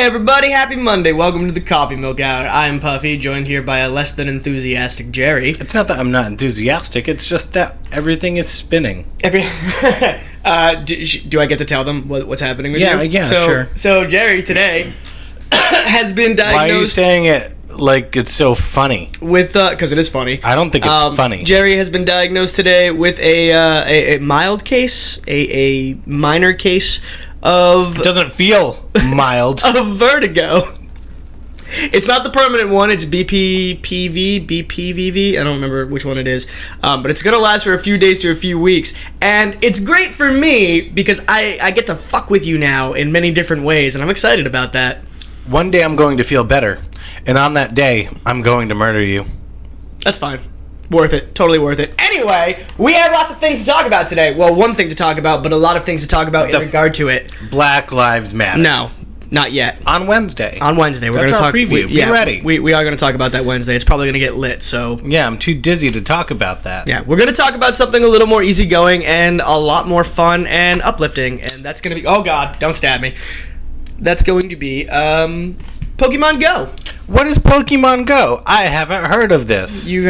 Hey everybody, happy Monday. Welcome to the Coffee Milk Hour. I'm Puffy, joined here by a less than enthusiastic Jerry. It's not that I'm not enthusiastic, it's just that everything is spinning. Do I get to tell them what's happening with you? Yeah, sure. So Jerry today has been diagnosed... Why are you saying it like it's so funny? With, because it is funny. I don't think it's funny. Jerry has been diagnosed today with a mild case, a minor case of... It doesn't feel mild. of vertigo. It's not the permanent one. It's BPPV. I don't remember which one it is. But it's going to last for a few days to a few weeks. And it's great for me because I get to fuck with you now in many different ways. And I'm excited about that. One day I'm going to feel better. And on that day, I'm going to murder you. That's fine. Worth it. Totally worth it. Anyway, we have lots of things to talk about today. Well, one thing to talk about, but a lot of things to talk about in regard to it. Black Lives Matter. No, not yet. On Wednesday. On Wednesday. We're going to talk... preview. Be ready. We are going to talk about that Wednesday. It's probably going to get lit, so... Yeah, I'm too dizzy to talk about that. Yeah, we're going to talk about something a little more easygoing and a lot more fun and uplifting, and that's going to be... Oh, God, don't stab me. That's going to be, Pokemon Go. What is Pokemon Go? I haven't heard of this. You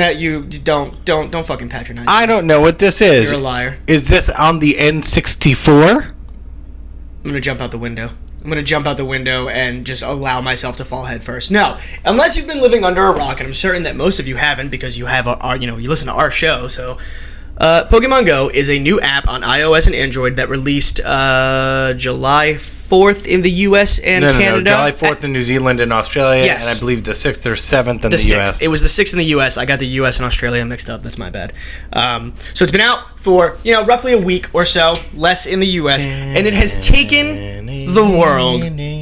don't fucking patronize me. I don't know what this is. You're a liar. Is this on the N64? I'm gonna jump out the window. I'm gonna jump out the window and just allow myself to fall head first. No, unless you've been living under a rock, and I'm certain that most of you haven't because you have you listen to our show. So, Pokemon Go is a new app on iOS and Android that released July 4th in the U.S. and Canada. No, July 4th in New Zealand and Australia, yes. And I believe the 6th or 7th in the 6th. U.S. It was the 6th in the U.S. I got the U.S. and Australia mixed up. That's my bad. So it's been out for, roughly a week or so, less in the U.S., and it has taken the world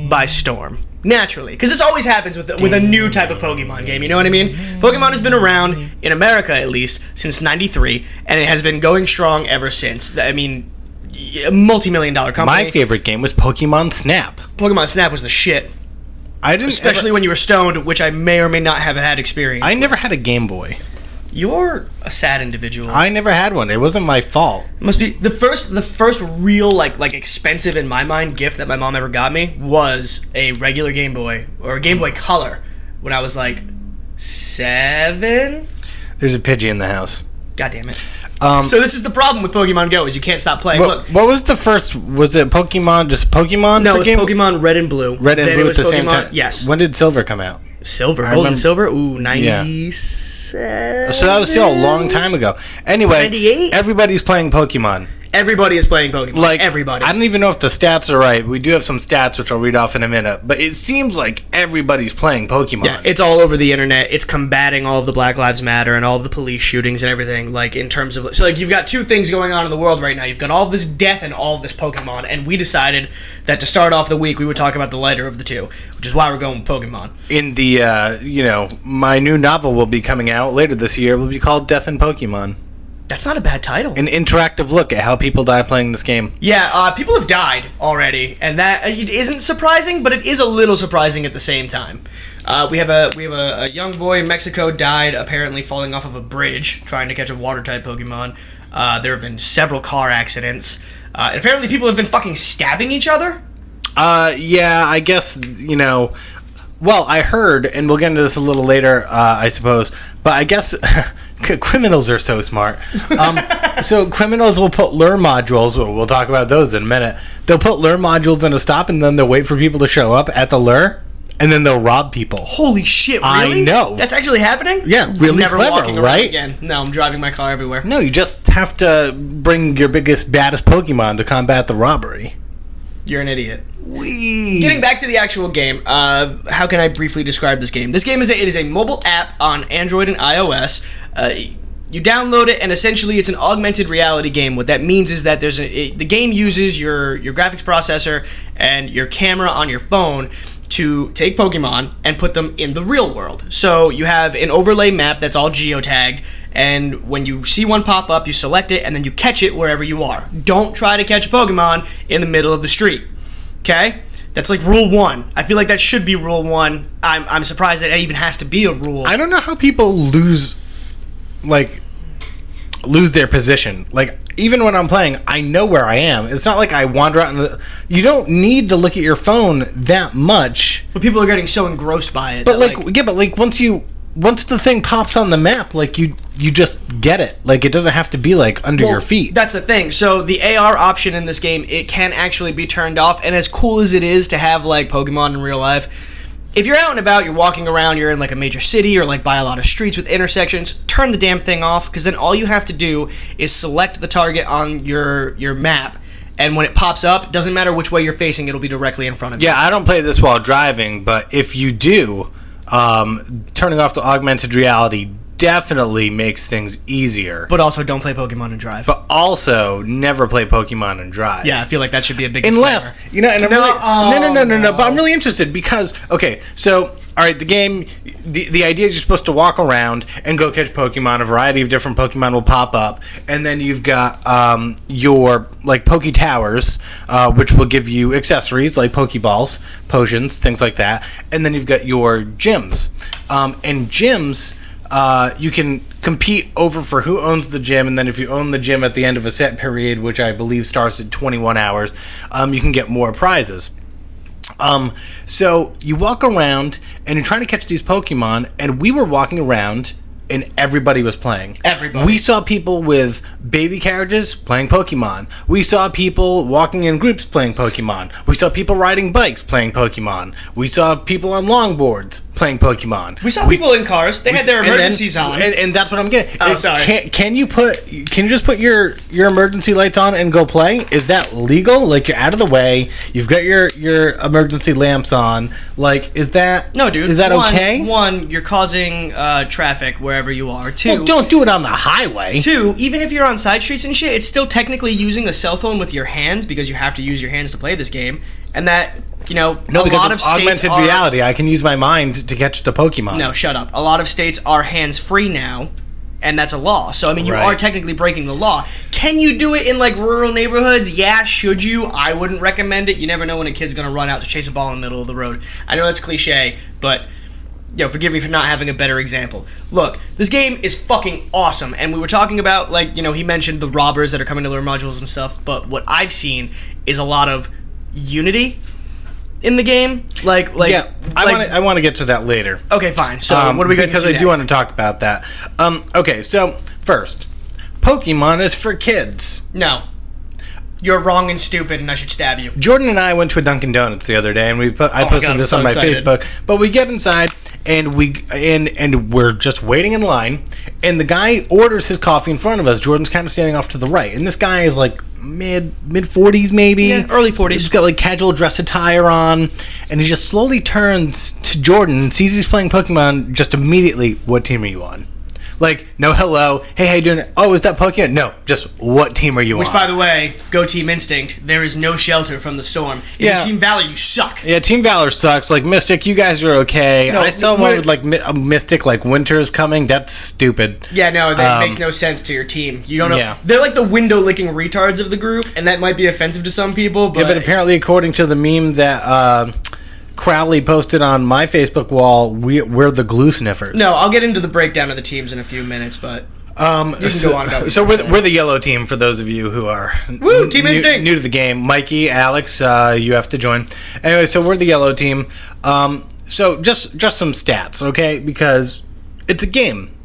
by storm. Naturally, because this always happens with a new type of Pokemon game, you know what I mean? Pokemon has been around, in America at least, since 93, and it has been going strong ever since. I mean... a multi-million-dollar company. My favorite game was Pokemon Snap. Pokemon Snap was the shit. Especially when you were stoned, which I may or may not have had experience with. never had a Game Boy. You're a sad individual. I never had one. It wasn't my fault. It must be the first real like expensive in my mind gift that my mom ever got me was a regular Game Boy or a Game Boy Color when I was like 7. There's a Pidgey in the house. God damn it. So this is the problem with Pokemon Go is you can't stop playing. Look, what was the first? Was it Pokemon? Just Pokemon? No, it was Pokemon Red and Blue. Red and Blue at the same time. Yes. When did Silver come out? Silver, Gold and Silver. Ooh, 97. So that was still a long time ago. Anyway, 98? Everybody's playing Pokemon. Everybody is playing Pokemon. Like everybody. I don't even know if the stats are right. We do have some stats which I'll read off in a minute, but it seems like everybody's playing Pokemon. Yeah, it's all over the internet. It's combating all of the Black Lives Matter and all of the police shootings and everything. Like in terms of you've got two things going on in the world right now. You've got all of this death and all of this Pokemon, and we decided that to start off the week we would talk about the lighter of the two, which is why we're going with Pokemon. In the my new novel will be coming out later this year. It will be called Death and Pokemon. That's not a bad title. An interactive look at how people die playing this game. Yeah, people have died already, and that it isn't surprising, but it is a little surprising at the same time. We have a young boy in Mexico died apparently falling off of a bridge trying to catch a water type Pokemon. There have been several car accidents. And apparently people have been fucking stabbing each other. Yeah, I guess Well, I heard, and we'll get into this a little later, I suppose, but I guess criminals are so smart. So criminals will put lure modules, we'll talk about those in a minute, they'll put lure modules in a stop, and then they'll wait for people to show up at the lure, and then they'll rob people. Holy shit, really? I know. That's actually happening? Yeah, really never clever, walking around right? Again. No, I'm driving my car everywhere. No, you just have to bring your biggest, baddest Pokemon to combat the robbery. You're an idiot. Getting back to the actual game, how can I briefly describe this game? This game is a mobile app on Android and iOS. You download it, and essentially it's an augmented reality game. What that means is that the game uses your graphics processor and your camera on your phone to take Pokemon and put them in the real world. So you have an overlay map that's all geotagged, and when you see one pop up, you select it, and then you catch it wherever you are. Don't try to catch Pokemon in the middle of the street. Okay? That's like rule 1. I feel like that should be rule 1. I'm surprised that it even has to be a rule. I don't know how people lose, lose their position. Like, even when I'm playing, I know where I am. It's not like I wander out you don't need to look at your phone that much. But people are getting so engrossed by it. But once the thing pops on the map, like, you just get it. Like, it doesn't have to be, like, under your feet. That's the thing. So the AR option in this game, it can actually be turned off. And as cool as it is to have, like, Pokemon in real life, if you're out and about, you're walking around, you're in, like, a major city or, like, by a lot of streets with intersections, turn the damn thing off, because then all you have to do is select the target on your map. And when it pops up, doesn't matter which way you're facing, it'll be directly in front of you. Yeah, I don't play this while driving, but if you do, turning off the augmented reality definitely makes things easier. But also, don't play Pokemon and drive. But also, never play Pokemon and drive. Yeah, I feel like that should be a big Unless, disclaimer. you know, and I'm no. But I'm really interested because, okay, so, all right, the game, the idea is you're supposed to walk around and go catch Pokemon. A variety of different Pokemon will pop up, and then you've got your, like, Poke Towers, which will give you accessories like Pokeballs, potions, things like that, and then you've got your gyms. And gyms, you can compete over for who owns the gym, and then if you own the gym at the end of a set period, which I believe starts at 21 hours, you can get more prizes. So you walk around and you're trying to catch these Pokemon, and we were walking around and everybody was playing. Everybody. We saw people with baby carriages playing Pokemon. We saw people walking in groups playing Pokemon. We saw people riding bikes playing Pokemon. We saw people on longboards playing Pokemon. We saw people in cars. They had their emergencies on. And that's what I'm getting. Oh, sorry. Can you just put your emergency lights on and go play? Is that legal? Like, you're out of the way. You've got your emergency lamps on. Like, is that... No, dude. Is that okay? One, you're causing traffic wherever you are. Two... Well, don't do it on the highway. Two, even if you're on side streets and shit, it's still technically using a cell phone with your hands because you have to use your hands to play this game. And that... You know, no, because it's augmented reality. I can use my mind to catch the Pokemon. No, shut up. A lot of states are hands-free now, and that's a law. So, I mean, you are technically breaking the law. Can you do it in, like, rural neighborhoods? Yeah, should you? I wouldn't recommend it. You never know when a kid's going to run out to chase a ball in the middle of the road. I know that's cliche, but... Yo, forgive me for not having a better example. Look, this game is fucking awesome, and we were talking about, like, you know, he mentioned the robbers that are coming to learn modules and stuff, but what I've seen is a lot of unity in the game. I want to get to that later. Okay, fine. So, what are we going to do Because I do want to talk about that. Okay, so, first, Pokemon is for kids. No. You're wrong and stupid, and I should stab you. Jordan and I went to a Dunkin' Donuts the other day, and I posted this on my Facebook. But we get inside, and we're just waiting in line, and the guy orders his coffee in front of us. Jordan's kind of standing off to the right, and this guy is like mid 40s maybe. Yeah, early 40s. He's got like casual dress attire on, and he just slowly turns to Jordan and sees he's playing Pokemon. Just immediately, what team are you on? Like, no hello, hey, how you doing? Oh, is that Pokemon? No, just what team are you on? Which, by the way, go Team Instinct. There is no shelter from the storm. If you're Team Valor, you suck. Yeah, Team Valor sucks. Like, Mystic, you guys are okay. No, I saw one with, like, Mystic, like, winter's coming. That's stupid. Yeah, no, that makes no sense to your team. You don't know. Yeah. They're like the window-licking retards of the group, and that might be offensive to some people, but... Yeah, but apparently, according to the meme that... Crowley posted on my Facebook wall, we're the glue sniffers. No, I'll get into the breakdown of the teams in a few minutes, but you can go on about. So we're the yellow team for those of you who are Team Instinct new to the game. Mikey, Alex, you have to join. Anyway, so we're the yellow team. So just some stats, okay? Because it's a game.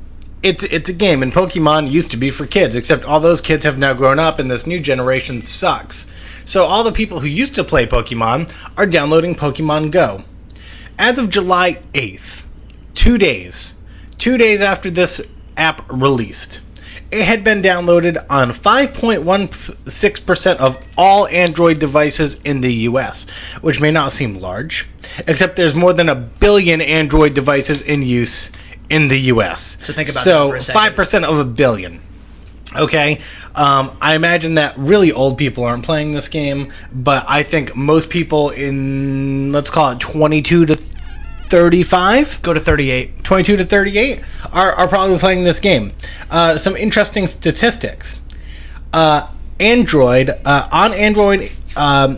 It's a game, and Pokemon used to be for kids, except all those kids have now grown up, and this new generation sucks. So all the people who used to play Pokemon are downloading Pokemon Go. As of July 8th, 2 days after this app released, it had been downloaded on 5.16% of all Android devices in the US, which may not seem large, except there's more than 1 billion Android devices in use in the US. So think about that for a second. 5% of 1 billion. Okay, I imagine that really old people aren't playing this game, but I think most people in, let's call it 22 to 35? Go to 38. 22 to 38 are probably playing this game. Some interesting statistics. On Android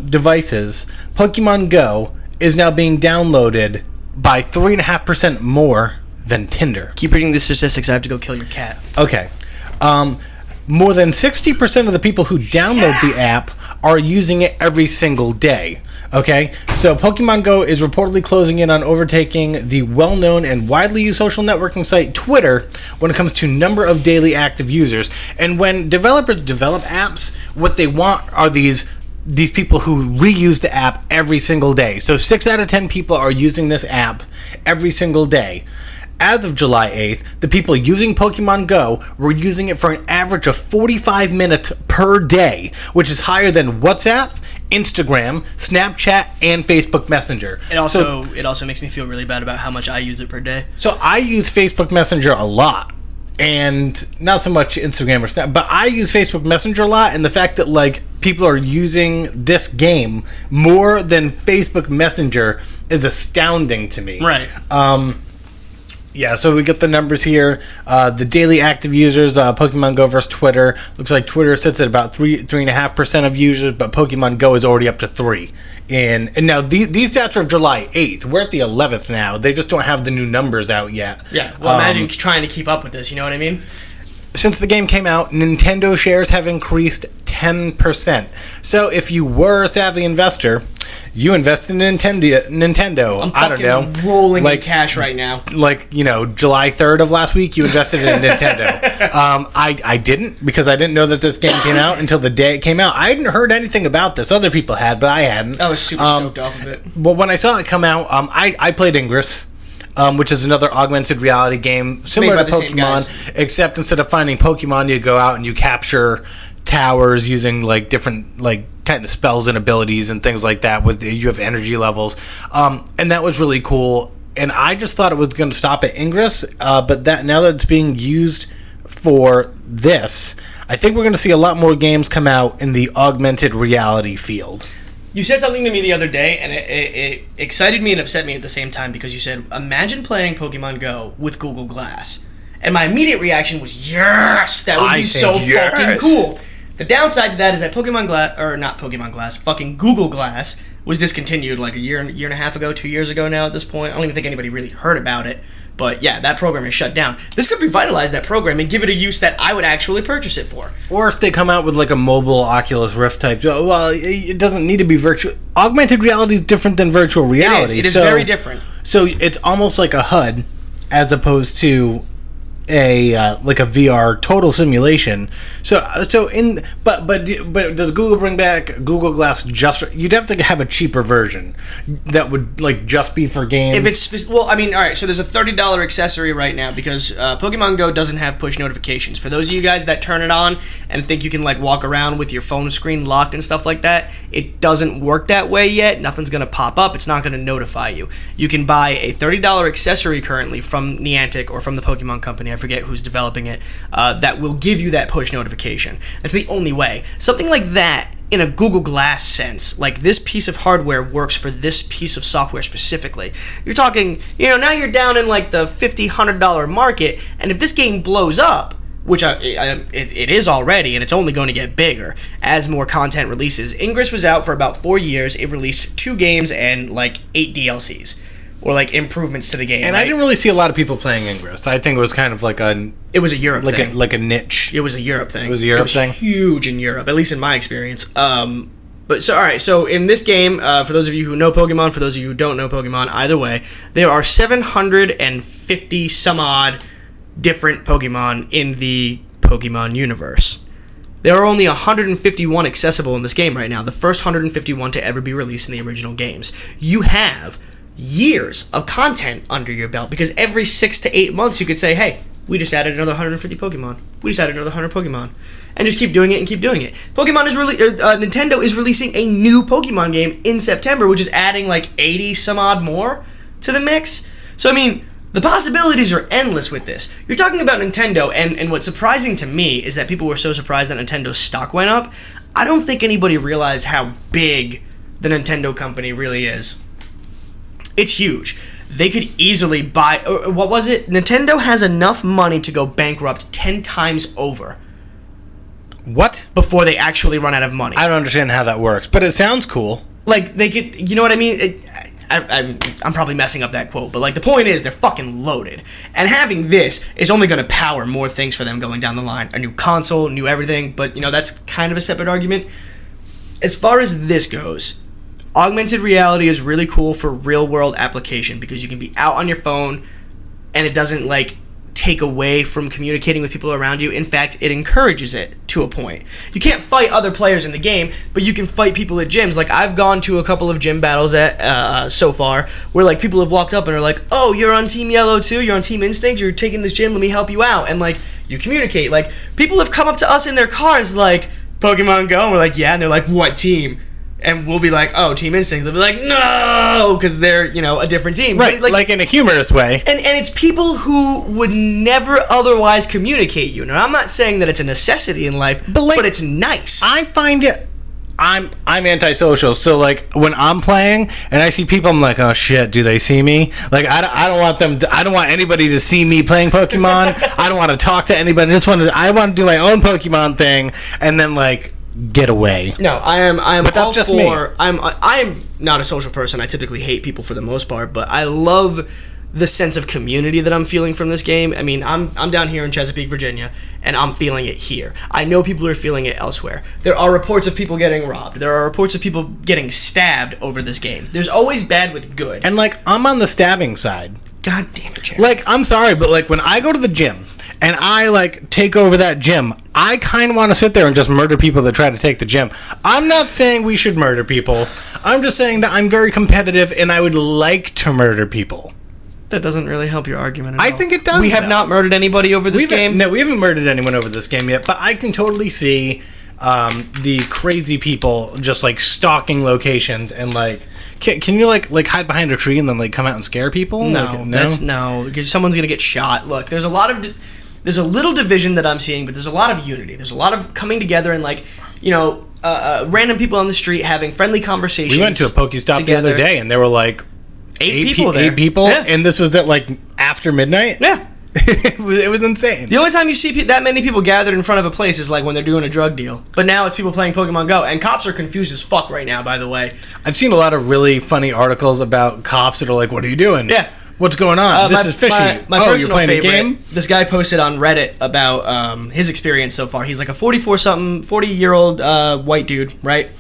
devices, Pokemon Go is now being downloaded by 3.5% more than Tinder. Keep reading the statistics. I have to go kill your cat. Okay. more than 60% of the people who download the app are using it every single day. Okay, so Pokemon Go is reportedly closing in on overtaking the well-known and widely used social networking site Twitter when it comes to number of daily active users. And when developers develop apps, what they want are these people who reuse the app every single day. So 6 out of 10 people are using this app every single day. As of July 8th, the people using Pokemon Go were using it for an average of 45 minutes per day, which is higher than WhatsApp, Instagram, Snapchat, and Facebook Messenger. It also makes me feel really bad about how much I use it per day. So I use Facebook Messenger a lot, and not so much Instagram or Snap, but I use Facebook Messenger a lot, and the fact that like people are using this game more than Facebook Messenger is astounding to me. Right. Yeah, so we get the numbers here. The daily active users, Pokemon Go versus Twitter. Looks like Twitter sits at about 3.5% of users, but Pokemon Go is already up to 3%. And now these stats are of July 8th. We're at the 11th now. They just don't have the new numbers out yet. Yeah, well, imagine trying to keep up with this, you know what I mean? Since the game came out, Nintendo shares have increased 10%. So if you were a savvy investor, you invested in Nintendo. I don't know, rolling in cash right now. Like, July 3rd of last week, you invested in Nintendo. I didn't, because I didn't know that this game came out until the day it came out. I hadn't heard anything about this. Other people had, but I hadn't. I was super stoked off of it. Well, when I saw it come out, I played Ingress. Which is another augmented reality game similar to Pokemon, except instead of finding Pokemon, you go out and you capture towers using like different kind of spells and abilities and things like that. You have energy levels, and that was really cool. And I just thought it was going to stop at Ingress, but now that it's being used for this, I think we're going to see a lot more games come out in the augmented reality field. You said something to me the other day, and it excited me and upset me at the same time, because you said, imagine playing Pokemon Go with Google Glass. And my immediate reaction was, yes! That would be so fucking cool. The downside to that is that fucking Google Glass was discontinued like a year and a half ago, 2 years ago now at this point. I don't even think anybody really heard about it. But yeah, that program is shut down. This could revitalize that program and give it a use that I would actually purchase it for. Or if they come out with like a mobile Oculus Rift type, well, it doesn't need to be virtual. Augmented reality is different than virtual reality. It is very different. So it's almost like a HUD as opposed to a VR total simulation. But does Google bring back Google Glass? You'd have to have a cheaper version that would like just be for games. If it's all right. So there's a $30 accessory right now because Pokemon Go doesn't have push notifications. For those of you guys that turn it on and think you can like walk around with your phone screen locked and stuff like that, it doesn't work that way yet. Nothing's gonna pop up. It's not gonna notify you. You can buy a $30 accessory currently from Niantic or from the Pokemon Company. I forget who's developing it, that will give you that push notification. That's the only way. Something like that in a Google Glass sense, like this piece of hardware works for this piece of software specifically. You're talking, now you're down in like the $50, $100 market, and if this game blows up, which it is already, and it's only going to get bigger as more content releases. Ingress was out for about 4 years. It released 2 games and like 8 DLCs. Or like improvements to the game. And right? I didn't really see a lot of people playing Ingress. I think it was kind of like it was a Europe thing. Like a niche. It was a Europe thing. It was a Europe thing? Huge in Europe, at least in my experience. So in this game, for those of you who know Pokemon, for those of you who don't know Pokemon, either way, there are 750 some odd different Pokemon in the Pokemon universe. There are only 151 accessible in this game right now, the first 151 to ever be released in the original games. You have years of content under your belt, because every 6 to 8 months you could say, hey, we just added another 150 Pokemon. We just added another 100 Pokemon. And just keep doing it and keep doing it. Nintendo is releasing a new Pokemon game in September, which is adding like 80 some odd more to the mix. So, I mean, the possibilities are endless with this. You're talking about Nintendo, and what's surprising to me is that people were so surprised that Nintendo's stock went up. I don't think anybody realized how big the Nintendo company really is. It's huge. They could easily buy... what was it? Nintendo has enough money to go bankrupt 10 times over. What? Before they actually run out of money. I don't understand how that works, but it sounds cool. Like, they could... You know what I mean? I'm probably messing up that quote, but like the point is they're fucking loaded. And having this is only going to power more things for them going down the line. A new console, new everything, but that's kind of a separate argument. As far as this goes, augmented reality is really cool for real world application because you can be out on your phone and it doesn't like take away from communicating with people around you. In fact, it encourages it to a point. You can't fight other players in the game, but you can fight people at gyms. Like I've gone to a couple of gym battles at so far where like people have walked up and are like, "Oh, you're on Team Yellow too? You're on Team Instinct? You're taking this gym? Let me help you out." And like you communicate. Like people have come up to us in their cars like, "Pokemon Go?" And we're like, "Yeah." And they're like, "What team?" And we'll be like, "Oh, Team Instinct." They'll be like, "No," because they're, a different team. Right, like in a humorous way. And it's people who would never otherwise communicate you. Now, I'm not saying that it's a necessity in life, but it's nice. I find it... I'm antisocial, so like when I'm playing and I see people, I'm like, oh shit, do they see me? Like I don't want them. I don't want anybody to see me playing Pokemon. I don't want to talk to anybody. I want to do my own Pokemon thing and then like get away. No, I am. But that's just me. I'm not a social person. I typically hate people for the most part, but I love the sense of community that I'm feeling from this game. I mean, I'm down here in Chesapeake, Virginia, and I'm feeling it here. I know people are feeling it elsewhere. There are reports of people getting robbed. There are reports of people getting stabbed over this game. There's always bad with good. And like, I'm on the stabbing side. God damn it, Jared. Like, I'm sorry, but like when I go to the gym and I like take over that gym, I kind of want to sit there and just murder people that try to take the gym. I'm not saying we should murder people. I'm just saying that I'm very competitive and I would like to murder people. That doesn't really help your argument at all. I think it does. We have not murdered anybody over this game. No, we haven't murdered anyone over this game yet, but I can totally see the crazy people just like stalking locations and like can you like hide behind a tree and then like come out and scare people? No, no, because someone's gonna get shot. Look, there's a little division that I'm seeing, but there's a lot of unity. There's a lot of coming together and like random people on the street having friendly conversations. We went to a Pokestop the other day and there were like eight people, yeah. And this was at like after midnight. Yeah. It was insane. The only time you see that many people gathered in front of a place is like when they're doing a drug deal. But now it's people playing Pokemon Go, and cops are confused as fuck right now, by the way. I've seen a lot of really funny articles about cops that are like, "What are you doing? Yeah. What's going on? This is fishy." My personal you're playing favorite, a game? This guy posted on Reddit about his experience so far. He's like a 40-year-old white dude, right?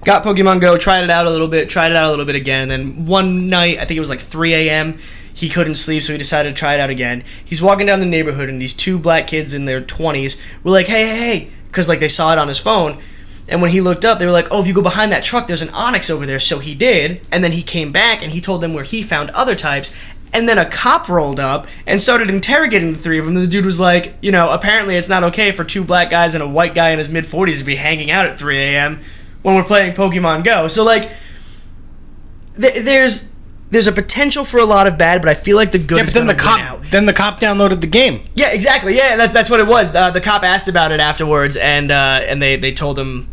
Got Pokemon Go, tried it out a little bit again, and then one night, I think it was like 3 a.m., he couldn't sleep, so he decided to try it out again. He's walking down the neighborhood, and these two black kids in their 20s were like, hey, because like they saw it on his phone, and when he looked up, they were like, "Oh, if you go behind that truck, there's an Onix over there." So he did, and then he came back, and he told them where he found other types, and then a cop rolled up and started interrogating the three of them. And the dude was like, apparently it's not okay for two black guys and a white guy in his mid-40s to be hanging out at 3 a.m., when we're playing Pokemon Go. So, like, there's a potential for a lot of bad, but I feel like the good is going to win out. Then the cop downloaded the game. Yeah, exactly. Yeah, that's what it was. The cop asked about it afterwards, and they told him,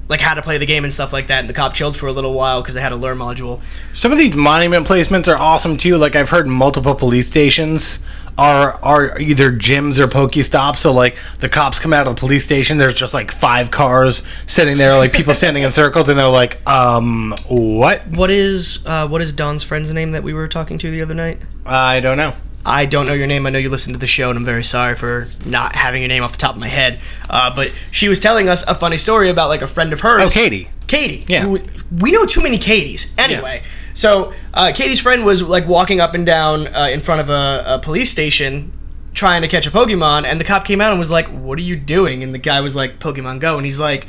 like, how to play the game and stuff like that, and the cop chilled for a little while because they had a lure module. Some of these monument placements are awesome, too. Like, I've heard multiple police stations are either gyms or Pokestops. So like the cops come out of the police station, there's just like 5 cars sitting there, like people standing in circles, and they're like, what is Don's friend's name that we were talking to the other night? I don't know. I don't know your name. I know you listened to the show, and I'm very sorry for not having your name off the top of my head. But she was telling us a funny story about like a friend of hers. Oh, Katie. Yeah. We know too many Katies. Anyway, yeah. So Katie's friend was like walking up and down in front of a police station trying to catch a Pokemon, and the cop came out and was like, "What are you doing?" And the guy was like, "Pokemon Go." And he's like,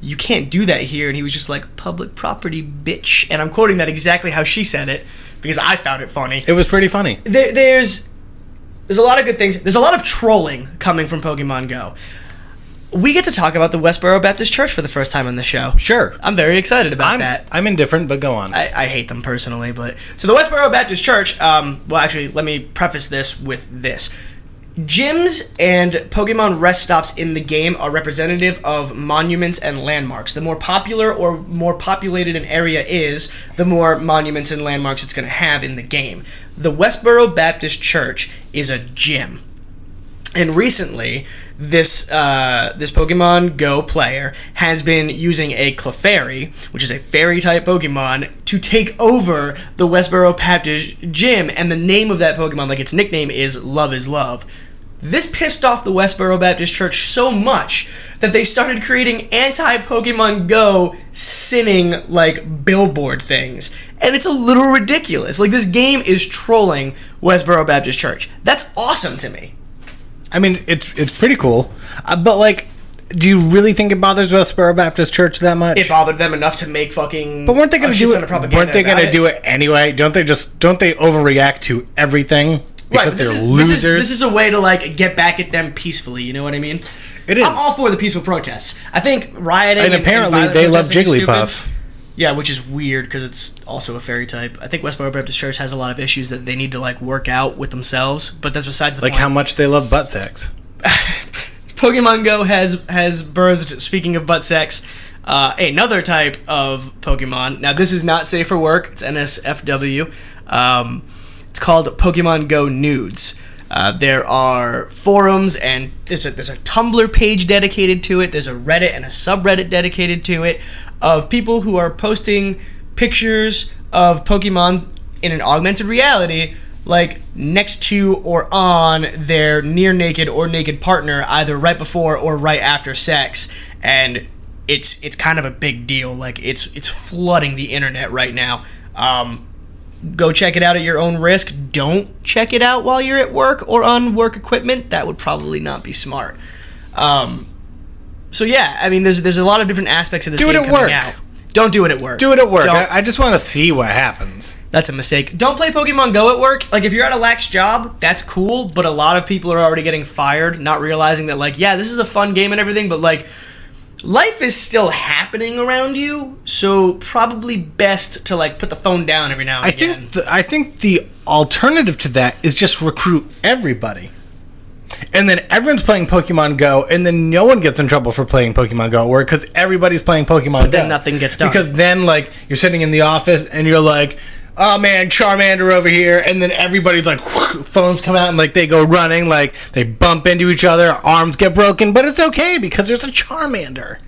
"You can't do that here." And he was just like, "Public property, bitch." And I'm quoting that exactly how she said it, because I found it funny. It was pretty funny. There's a lot of good things. There's a lot of trolling coming from Pokemon Go. We get to talk about the Westboro Baptist Church for the first time on the show. Sure. I'm very excited about that. I'm indifferent, but go on. I hate them personally, but... So the Westboro Baptist Church, well, actually, let me preface this with this. Gyms and Pokemon rest stops in the game are representative of monuments and landmarks. The more popular or more populated an area is, the more monuments and landmarks it's going to have in the game. The Westboro Baptist Church is a gym. And recently, this Pokemon Go player has been using a Clefairy, which is a fairy-type Pokemon, to take over the Westboro Baptist Gym, and the name of that Pokemon, like its nickname, is Love is Love. This pissed off the Westboro Baptist Church so much that they started creating anti-Pokemon Go sinning, like, billboard things. And it's a little ridiculous. Like, this game is trolling Westboro Baptist Church. That's awesome to me. I mean, it's pretty cool, but like, do you really think it bothers Westboro Baptist Church that much? It bothered them enough to make fucking. But weren't they going to do it? Weren't they going to do it anyway? Don't they overreact to everything because they're losers? This is a way to like get back at them peacefully. You know what I mean? It is. I'm all for the peaceful protests. I think rioting and apparently they love Jigglypuff. Yeah, which is weird because it's also a fairy type. I think Westboro Baptist Church has a lot of issues that they need to like work out with themselves, but that's besides the point. Like how much they love butt sex. Pokemon Go has birthed, speaking of butt sex, another type of Pokemon. Now this is not safe for work. It's NSFW. It's called Pokemon Go Nudes. There are forums and there's a Tumblr page dedicated to it. There's a Reddit and a subreddit dedicated to it of people who are posting pictures of Pokemon in an augmented reality, like next to or on their near naked or naked partner, either right before or right after sex, and it's kind of a big deal. Like it's flooding the internet right now. Go check it out at your own risk. Don't check it out while you're at work or on work equipment. That would probably not be smart. So yeah, I mean, there's a lot of different aspects of this game coming out. Don't do it at work. Do it at work. I just want to see what happens. That's a mistake. Don't play Pokemon Go at work. Like, if you're at a lax job, that's cool, but a lot of people are already getting fired, not realizing that, like, yeah, this is a fun game and everything, but, like, life is still happening around you, so probably best to, like, put the phone down every now and again. I think the alternative to that is just recruit everybody. And then everyone's playing Pokemon Go, and then no one gets in trouble for playing Pokemon Go at work because everybody's playing Pokemon Go. But then nothing gets done. Because then, like, you're sitting in the office, and you're like, oh, man, Charmander over here. And then everybody's like, phones come out, and, like, they go running. Like, they bump into each other. Arms get broken. But it's okay because there's a Charmander.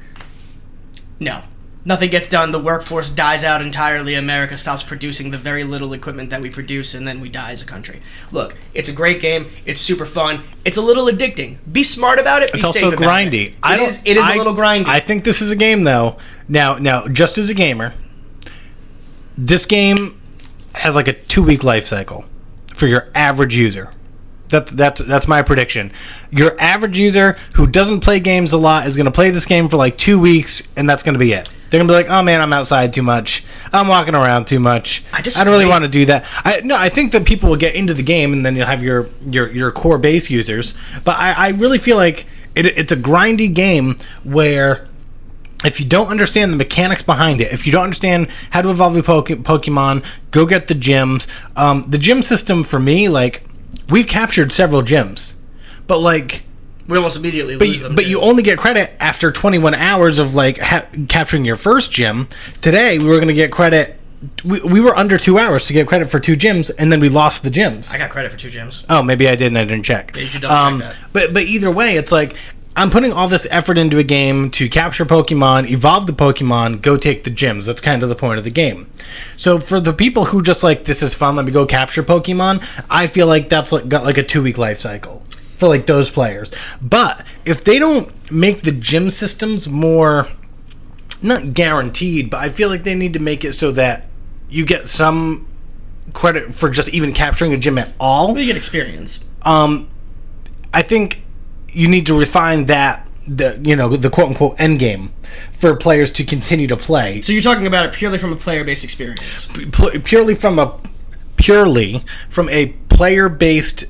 No. Nothing gets done. The workforce dies out entirely. America stops producing the very little equipment that we produce, and then we die as a country. Look, it's a great game. It's super fun. It's a little addicting. Be smart about it. Be safe about it. It's also grindy. It is a little grindy. I think this is a game, though. Now, just as a gamer, this game has like a 2-week life cycle for your average user. That's my prediction. Your average user who doesn't play games a lot is going to play this game for like 2 weeks, and that's going to be it. They're going to be like, oh man, I'm outside too much. I'm walking around too much. I don't really want to do that. I think that people will get into the game, and then you'll have your core base users. But I really feel like it's a grindy game where if you don't understand the mechanics behind it, if you don't understand how to evolve your Pokemon, go get the gyms. The gym system for me, like, we've captured several gyms, but like we almost immediately lose them. But you only get credit after 21 hours of like capturing your first gym. Today we were going to get credit. We were under 2 hours to get credit for 2 gyms, and then we lost the gyms. I got credit for 2 gyms. Oh, maybe I did and I didn't check. Yeah, you should double check that. But either way, it's like I'm putting all this effort into a game to capture Pokemon, evolve the Pokemon, go take the gyms. That's kind of the point of the game. So for the people who just like, this is fun, let me go capture Pokemon, I feel like that's like got like a 2-week life cycle for like those players. But if they don't make the gym systems more, not guaranteed, but I feel like they need to make it so that you get some credit for just even capturing a gym at all. You get experience. I think you need to refine that, the quote-unquote end game for players to continue to play. So you're talking about it purely from a player-based experience? Purely from a player-based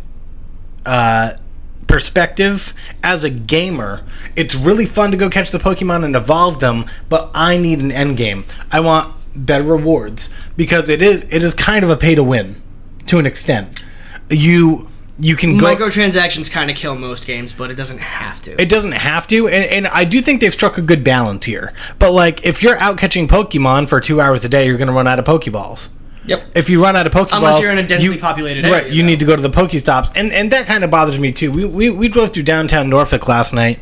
perspective. As a gamer, it's really fun to go catch the Pokemon and evolve them, but I need an end game. I want better rewards because it is kind of a pay-to-win to an extent. You can go. Microtransactions kind of kill most games, but it doesn't have to. It doesn't have to, and I do think they've struck a good balance here. But like, if you're out catching Pokemon for 2 hours a day, you're going to run out of Pokeballs. Yep. If you run out of Pokeballs, unless you're in a densely populated area, right, you need to go to the Pokestops, and that kind of bothers me too. We drove through downtown Norfolk last night,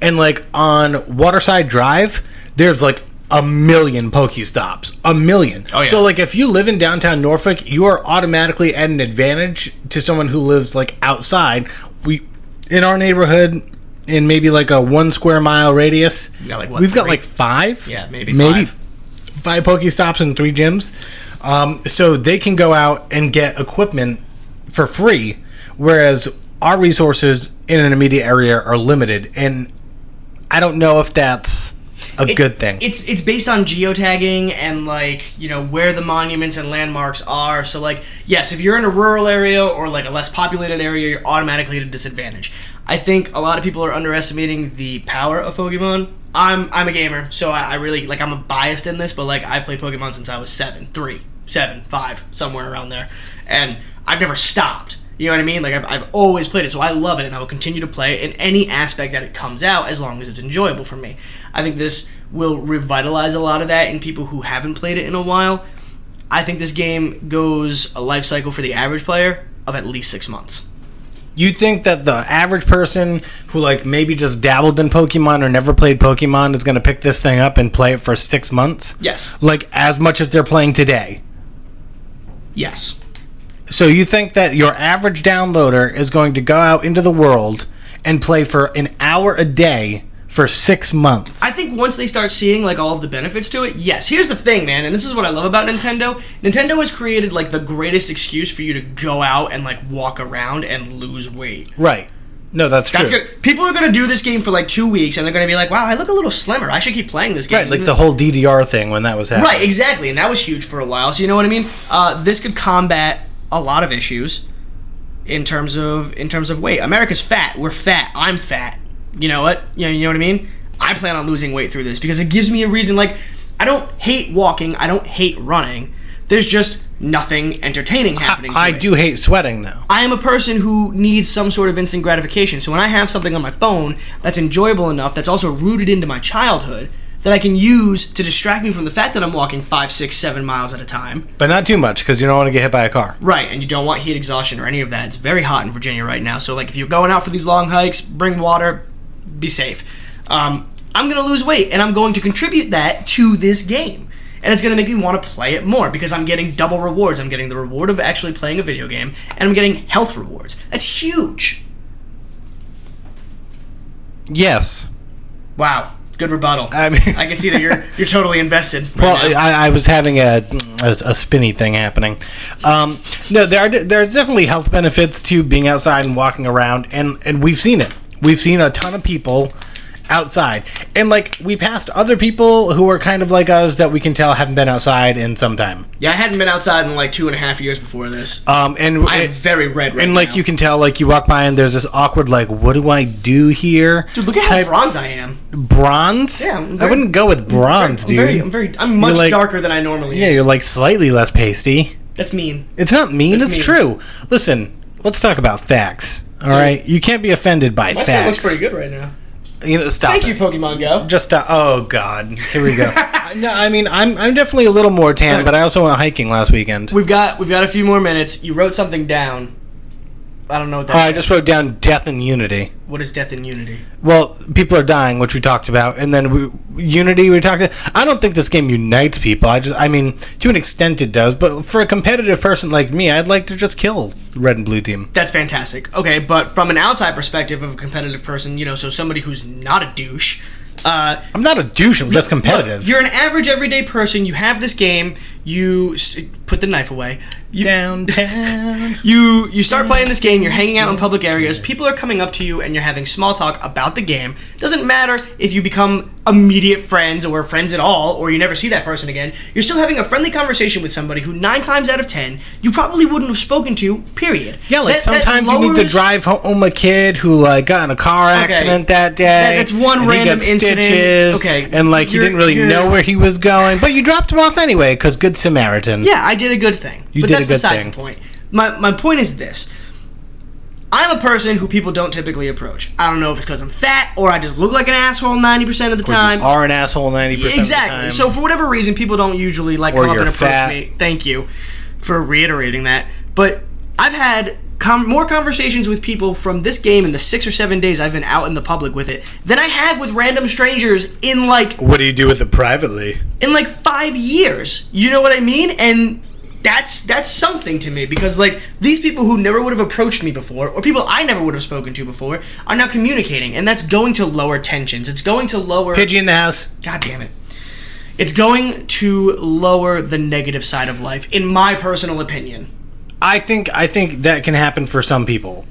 and like on Waterside Drive, there's like a million Pokestops, a million. Oh, yeah. So like if you live in downtown Norfolk, you are automatically at an advantage to someone who lives like outside. We in our neighborhood, in maybe like a 1 square mile radius, we've got like 5. Yeah, maybe 5 Pokestops and 3 gyms. So they can go out and get equipment for free, whereas our resources in an immediate area are limited, and I don't know if that's a good thing. It's based on geotagging and like, you know, where the monuments and landmarks are. So like, yes, if you're in a rural area or like a less populated area, you're automatically at a disadvantage. I think a lot of people are underestimating the power of Pokemon. I'm a gamer, so I really like, I'm a biased in this, but like I've played Pokemon since I was 7, 5, somewhere around there, and I've never stopped. You know what I mean? Like I've always played it, so I love it, and I will continue to play it in any aspect that it comes out, as long as it's enjoyable for me. I think this will revitalize a lot of that in people who haven't played it in a while. I think this game goes a life cycle for the average player of at least 6 months. You think that the average person who like maybe just dabbled in Pokemon or never played Pokemon is going to pick this thing up and play it for 6 months? Yes. Like as much as they're playing today? Yes. So you think that your average downloader is going to go out into the world and play for an hour a day for 6 months? I think once they start seeing like all of the benefits to it, yes. Here's the thing, man, and this is what I love about Nintendo. Nintendo has created like the greatest excuse for you to go out and like walk around and lose weight. Right. No, that's true. That's good. People are going to do this game for like 2 weeks, and they're going to be like, wow, I look a little slimmer. I should keep playing this game. Right, like the whole DDR thing when that was happening. Right, exactly, and that was huge for a while. So you know what I mean? This could combat a lot of issues in terms of weight. America's fat. We're fat. I'm fat. You know what? You know what I mean? I plan on losing weight through this because it gives me a reason. Like, I don't hate walking. I don't hate running. There's just nothing entertaining happening to I it. do hate sweating, though. I am a person who needs some sort of instant gratification. So when I have something on my phone that's enjoyable enough, that's also rooted into my childhood, that I can use to distract me from the fact that I'm walking 5, 6, 7 miles at a time. But not too much, because you don't want to get hit by a car. Right, and you don't want heat exhaustion or any of that. It's very hot in Virginia right now. So like, if you're going out for these long hikes, bring water, be safe. I'm going to lose weight, and I'm going to contribute that to this game. And it's going to make me want to play it more, because I'm getting double rewards. I'm getting the reward of actually playing a video game, and I'm getting health rewards. That's huge. Yes. Wow. Good rebuttal. I mean, I can see that you're totally invested. Right well, now. I was having a spinny thing happening. No, there's definitely health benefits to being outside and walking around, and we've seen it. We've seen a ton of people outside, and like we passed other people who are kind of like us that we can tell haven't been outside in some time. Yeah, I hadn't been outside in like 2.5 years before this. And I'm very red right and like now. you can tell, like you walk by and there's this awkward like, what do I do here? Dude, look at how bronze I am. Bronze? Yeah, I wouldn't go with bronze, dude. I'm much like, darker than I normally am. Yeah, you're like slightly less pasty. That's mean. It's not mean. That's It's mean. true. Listen, let's talk about facts. All right, you can't be offended by My facts. skin looks pretty good right now. You know, stop. Thank you, Pokemon Go. Just stop. Oh God, here we go. No, I mean I'm definitely a little more tan, but I also went hiking last weekend. We've got a few more minutes. You wrote something down. I don't know what that is. I just wrote down death and unity. What is death and unity? Well, people are dying, which we talked about, and then unity we talked about. I don't think this game unites people. I mean, to an extent it does, but for a competitive person like me, I'd like to just kill the red and blue team. That's fantastic. Okay, but from an outside perspective of a competitive person, you know, so somebody who's not a douche. I'm not a douche. I'm just competitive. Look, you're an average everyday person. You have this game. You put the knife away. Downtown. You start playing this game. You're hanging out in public areas. People are coming up to you, and you're having small talk about the game. Doesn't matter if you become immediate friends or friends at all, or you never see that person again. You're still having a friendly conversation with somebody who 9 times out of 10 you probably wouldn't have spoken to. Period. Yeah, like sometimes you need to drive home a kid who like got in a car accident that day. That's one and random he got incident. Stitches, Okay, and like he didn't really know where he was going, but you dropped him off anyway because good Samaritan. Yeah, I did a good thing. You but did that's a good besides thing. the point. My point is this. I'm a person who people don't typically approach. I don't know if it's because I'm fat or I just look like an asshole 90% of the time. You are an asshole 90% of the time. Exactly. So for whatever reason, people don't usually like come up and approach fat. me. Thank you for reiterating that. But I've had more conversations with people from this game in the 6 or 7 days I've been out in the public with it than I have with random strangers in like... What do you do with it privately? In like 5 years. You know what I mean? And... That's something to me because like these people who never would have approached me before or people I never would have spoken to before are now communicating, and that's going to lower tensions. It's going to lower Pidgey in the house. God damn it. It's going to lower the negative side of life, in my personal opinion. I think that can happen for some people.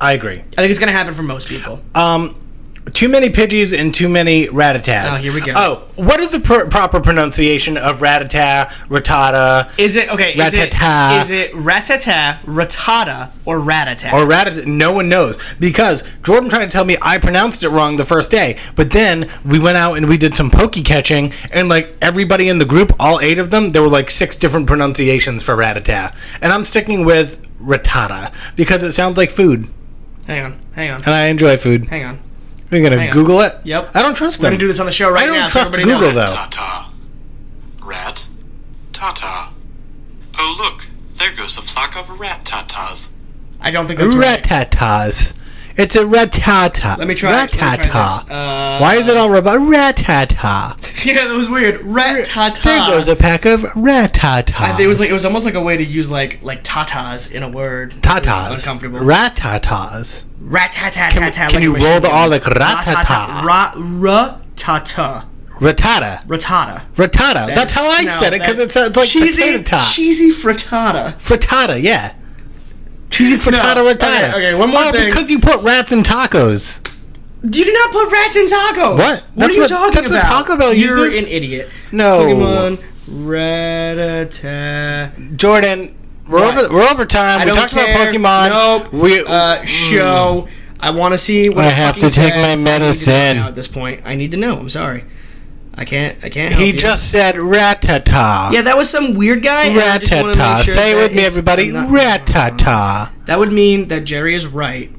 I agree. I think it's going to happen for most people. Too many Pidgeys and too many Ratatas. Oh, here we go. Oh, what is the proper pronunciation of Ratata, Ratata? Is it, okay, Ratata. Is it Ratata, Ratata, or Ratata? Or Ratata? No one knows. Because Jordan tried to tell me I pronounced it wrong the first day. But then we went out and we did some pokey catching. And like everybody in the group, all 8 of them, there were like 6 different pronunciations for Ratata. And I'm sticking with Ratata. Because it sounds like food. Hang on. And I enjoy food. Hang on. Are you going to Google it? Yep. I don't trust them. We're going to do this on the show right now. I don't trust Google, though. Rat-ta-ta. Rat-ta-ta. Oh, look. There goes a flock of rat-ta-tas. I don't think that's right. Rat-ta-tas. It's a rat-ta-ta. Let me try Rat-ta-ta. Why is it all about rat-ta-ta? Yeah, that was weird. Rat-ta-ta. There goes a pack of rat-ta-tas. It was almost like a way to use like tatas in a word. Tatas. Uncomfortable. Rat-ta-tas. Rat-ta-ta-ta-ta. Can you roll the R like rat-ta-ta? Ra-ta-ta. Ratata. Ratata. That's how I said it, because it sounds like potato tot. Cheesy frittata. Frittata, yeah. Cheesy frittata, ratata. Okay, one more thing. Because you put rats in tacos. You do not put rats in tacos. What are you talking about? That's what Taco Bell uses? You're an idiot. No. Pokemon. Ratata. Jordan, we're over time. We talked about Pokemon. Nope. Show. I want to see what I have to take my medicine. At this point, I need to know. I'm sorry. I can't help He you. just said ratata. Yeah, that was some weird guy. Ratata. Say it with me, everybody. Ratata. That would mean that Jerry is right.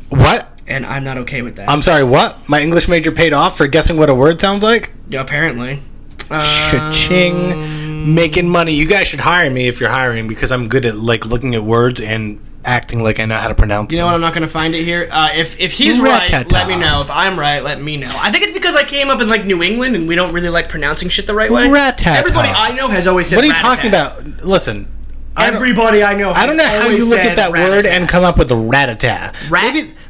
What? And I'm not okay with that. I'm sorry, what? My English major paid off for guessing what a word sounds like? Yeah, apparently. Cha-ching. Making money. You guys should hire me if you're hiring, because I'm good at like looking at words and acting like I know how to pronounce them. You know what? I'm not going to find it here. If he's right, let me know. If I'm right, let me know. I think it's because I came up in like New England and we don't really like pronouncing shit the right way. Ratata. Everybody I know has always said What are you rat-a-tat. talking about? Listen. Everybody I know has I don't know how you look at that word and come up with a rat-a-tat.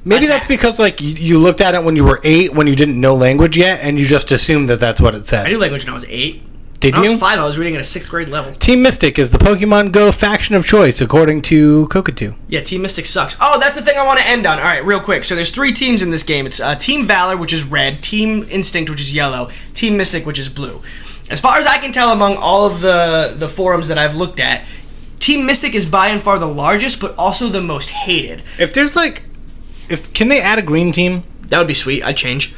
Maybe that's because like you looked at it when you were 8, when you didn't know language yet, and you just assumed that that's what it said. I knew language when I was 8. Did when you? I was 5, I was reading at a 6th grade level. Team Mystic is the Pokemon Go faction of choice, according to Kokatu. Yeah, Team Mystic sucks. Oh, that's the thing I want to end on. All right, real quick. So there's 3 teams in this game. It's Team Valor, which is red, Team Instinct, which is yellow, Team Mystic, which is blue. As far as I can tell among all of the forums that I've looked at, Team Mystic is by and far the largest, but also the most hated. Can they add a green team? That would be sweet. I'd change.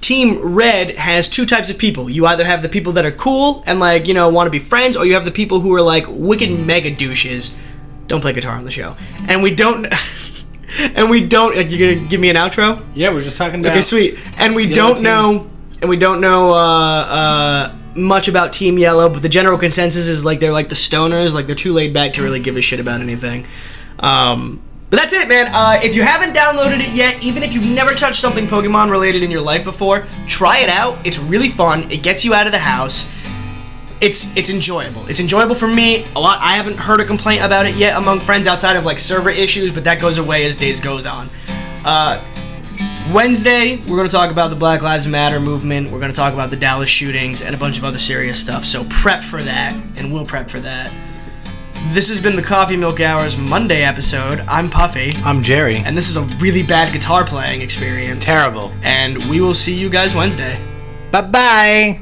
Team Red has 2 types of people. You either have the people that are cool and like, you know, want to be friends, or you have the people who are like wicked mega douches. Don't play guitar on the show. And we don't like, you gonna give me an outro? Yeah, we're just talking about. Okay, sweet. And we don't know much about Team Yellow, but the general consensus is like they're like the stoners, like they're too laid back to really give a shit about anything. But that's it, man. If you haven't downloaded it yet, even if you've never touched something Pokemon related in your life before, try it out. It's really fun. It gets you out of the house. It's enjoyable. It's enjoyable for me a lot. I haven't heard a complaint about it yet among friends outside of like server issues, but that goes away as days goes on. Wednesday, we're going to talk about the Black Lives Matter movement. We're going to talk about the Dallas shootings and a bunch of other serious stuff. So prep for that, and we'll prep for that. This has been the Coffee Milk Hours Monday episode. I'm Puffy. I'm Jerry. And this is a really bad guitar playing experience. Terrible. And we will see you guys Wednesday. Bye-bye.